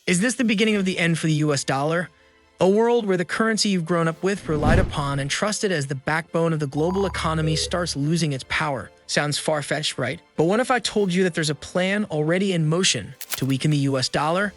Is this the beginning of the end for the US dollar? A world where the currency you've grown up with, relied upon, and trusted as the backbone of the global economy starts losing its power. Sounds far-fetched, right? But what if I told you that there's a plan already in motion to weaken the US dollar?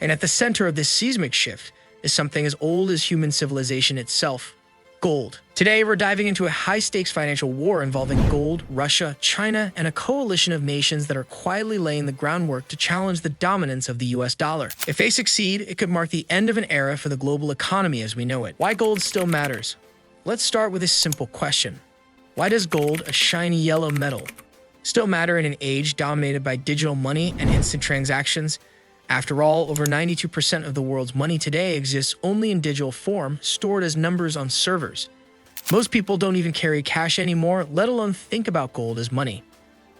And at the center of this seismic shift is something as old as human civilization itself: gold. Today, we're diving into a high-stakes financial war involving gold, Russia, China, and a coalition of nations that are quietly laying the groundwork to challenge the dominance of the US dollar. If they succeed, it could mark the end of an era for the global economy as we know it. Why gold still matters? Let's start with this simple question. Why does gold, a shiny yellow metal, still matter in an age dominated by digital money and instant transactions? After all, over 92% of the world's money today exists only in digital form, stored as numbers on servers. Most people don't even carry cash anymore, let alone think about gold as money.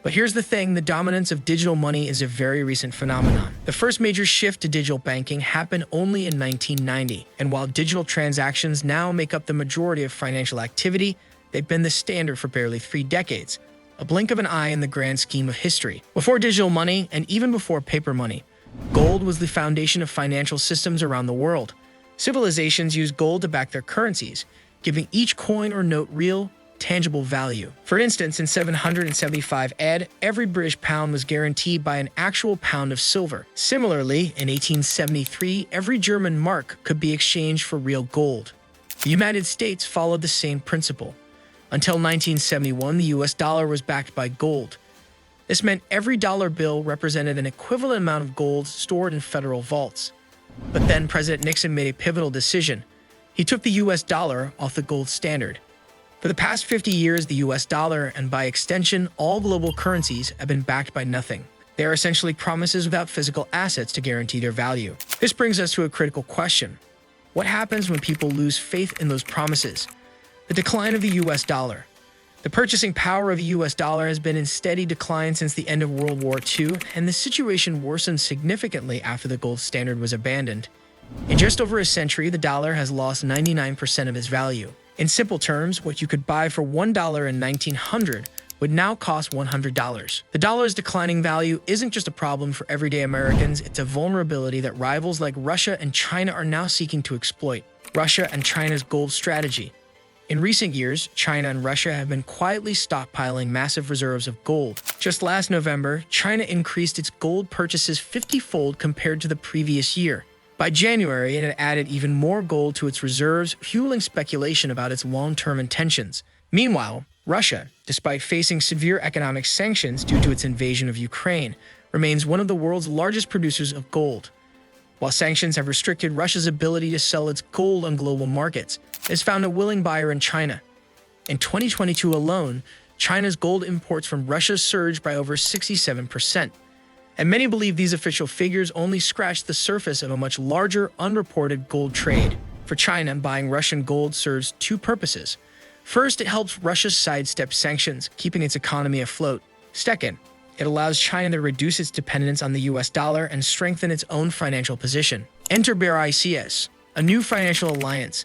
But here's the thing, the dominance of digital money is a very recent phenomenon. The first major shift to digital banking happened only in 1990, and while digital transactions now make up the majority of financial activity, they've been the standard for barely 3 decades, a blink of an eye in the grand scheme of history. Before digital money, and even before paper money, gold was the foundation of financial systems around the world. Civilizations used gold to back their currencies, giving each coin or note real, tangible value. For instance, in 775 AD, every British pound was guaranteed by an actual pound of silver. Similarly, in 1873, every German mark could be exchanged for real gold. The United States followed the same principle. Until 1971, the US dollar was backed by gold. This meant every dollar bill represented an equivalent amount of gold stored in federal vaults. But then President Nixon made a pivotal decision. He took the US dollar off the gold standard. For the past 50 years, the US dollar, and by extension, all global currencies, have been backed by nothing. They are essentially promises without physical assets to guarantee their value. This brings us to a critical question. What happens when people lose faith in those promises? The decline of the US dollar. The purchasing power of the US dollar has been in steady decline since the end of World War II, and the situation worsened significantly after the gold standard was abandoned. In just over a century, the dollar has lost 99% of its value. In simple terms, what you could buy for $1 in 1900 would now cost $100. The dollar's declining value isn't just a problem for everyday Americans, it's a vulnerability that rivals like Russia and China are now seeking to exploit. Russia and China's gold strategy. In recent years, China and Russia have been quietly stockpiling massive reserves of gold. Just last November, China increased its gold purchases 50-fold compared to the previous year. By January, it had added even more gold to its reserves, fueling speculation about its long-term intentions. Meanwhile, Russia, despite facing severe economic sanctions due to its invasion of Ukraine, remains one of the world's largest producers of gold. While sanctions have restricted Russia's ability to sell its gold on global markets, it has found a willing buyer in China. In 2022 alone, China's gold imports from Russia surged by over 67%. And many believe these official figures only scratch the surface of a much larger, unreported gold trade. For China, buying Russian gold serves 2 purposes. First, it helps Russia sidestep sanctions, keeping its economy afloat. Second, it allows China to reduce its dependence on the US dollar and strengthen its own financial position. Enter BRICS, a new financial alliance.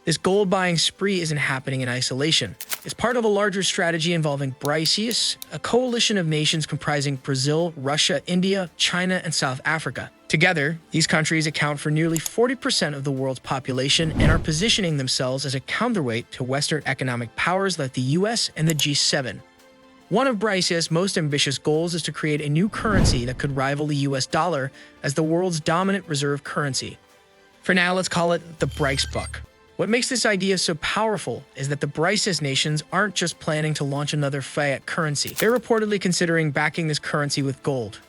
This gold-buying spree isn't happening in isolation. It's part of a larger strategy involving BRICS, a coalition of nations comprising Brazil, Russia, India, China, and South Africa. Together, these countries account for nearly 40% of the world's population and are positioning themselves as a counterweight to Western economic powers like the US and the G7. One of BRICS' most ambitious goals is to create a new currency that could rival the US dollar as the world's dominant reserve currency. For now, let's call it the BRICS buck. What makes this idea so powerful is that the BRICS nations aren't just planning to launch another fiat currency. They're reportedly considering backing this currency with gold.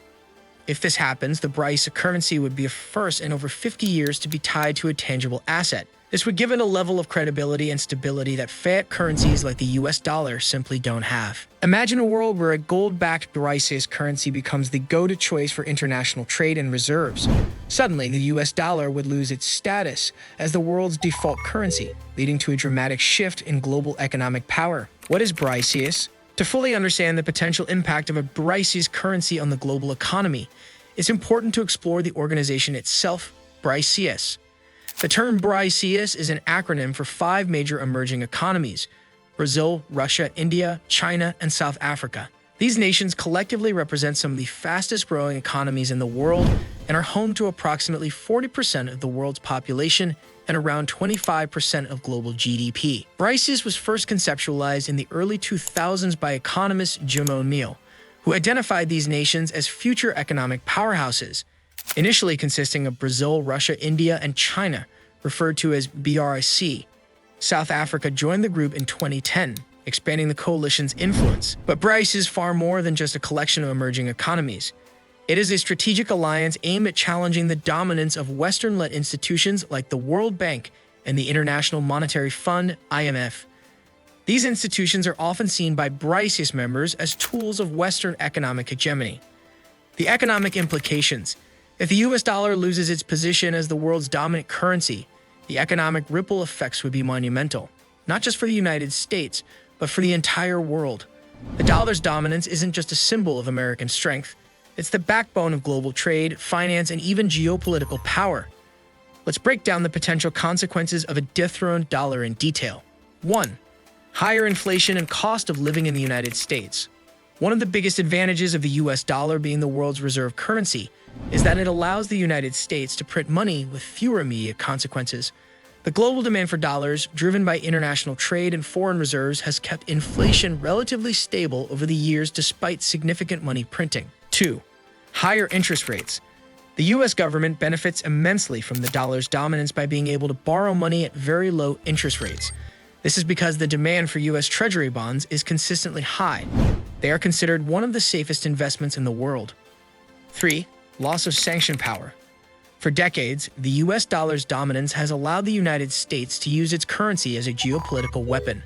If this happens, the BRICS currency would be a first in over 50 years to be tied to a tangible asset. This would give it a level of credibility and stability that fiat currencies like the US dollar simply don't have. Imagine a world where a gold-backed BRICS currency becomes the go-to choice for international trade and reserves. Suddenly, the US dollar would lose its status as the world's default currency, leading to a dramatic shift in global economic power. What is BRICS? To fully understand the potential impact of a BRICS currency on the global economy, it's important to explore the organization itself, BRICS. The term BRICS is an acronym for 5 major emerging economies: Brazil, Russia, India, China, and South Africa. These nations collectively represent some of the fastest-growing economies in the world and and are home to approximately 40% of the world's population and around 25% of global GDP. Brices was first conceptualized in the early 2000s by economist Jim O'Neill, who identified these nations as future economic powerhouses, initially consisting of Brazil, Russia, India, and China, referred to as BRIC. South Africa joined the group in 2010, expanding the coalition's influence. But BRICS is far more than just a collection of emerging economies. It is a strategic alliance aimed at challenging the dominance of Western-led institutions like the World Bank and the International Monetary Fund, IMF. These institutions are often seen by BRICS members as tools of Western economic hegemony. The economic implications. If the US dollar loses its position as the world's dominant currency, the economic ripple effects would be monumental, not just for the United States, but for the entire world. The dollar's dominance isn't just a symbol of American strength. It's the backbone of global trade, finance, and even geopolitical power. Let's break down the potential consequences of a dethroned dollar in detail. 1. Higher inflation and cost of living in the United States. One of the biggest advantages of the US dollar being the world's reserve currency is that it allows the United States to print money with fewer immediate consequences. The global demand for dollars, driven by international trade and foreign reserves, has kept inflation relatively stable over the years despite significant money printing. 2. Higher interest rates. The US government benefits immensely from the dollar's dominance by being able to borrow money at very low interest rates. This is because the demand for US Treasury bonds is consistently high. They are considered one of the safest investments in the world. 3. Loss of sanction power. For decades, the US dollar's dominance has allowed the United States to use its currency as a geopolitical weapon.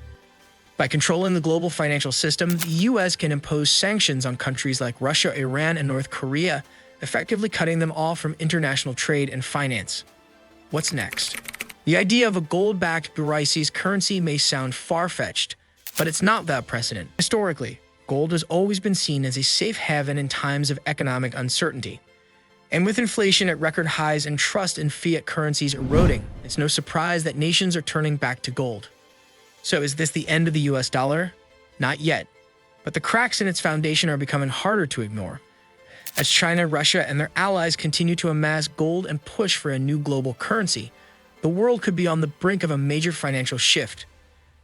By controlling the global financial system, the US can impose sanctions on countries like Russia, Iran, and North Korea, effectively cutting them off from international trade and finance. What's next? The idea of a gold-backed BRICS currency may sound far-fetched, but it's not without precedent. Historically, gold has always been seen as a safe haven in times of economic uncertainty. And with inflation at record highs and trust in fiat currencies eroding, it's no surprise that nations are turning back to gold. So is this the end of the US dollar? Not yet. But the cracks in its foundation are becoming harder to ignore. As China, Russia, and their allies continue to amass gold and push for a new global currency, the world could be on the brink of a major financial shift.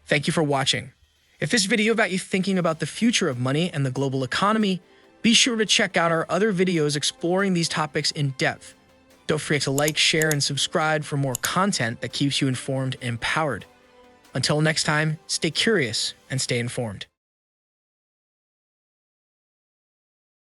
Thank you for watching. If this video got you thinking about the future of money and the global economy, be sure to check out our other videos exploring these topics in depth. Don't forget to like, share, and subscribe for more content that keeps you informed and empowered. Until next time, stay curious and stay informed.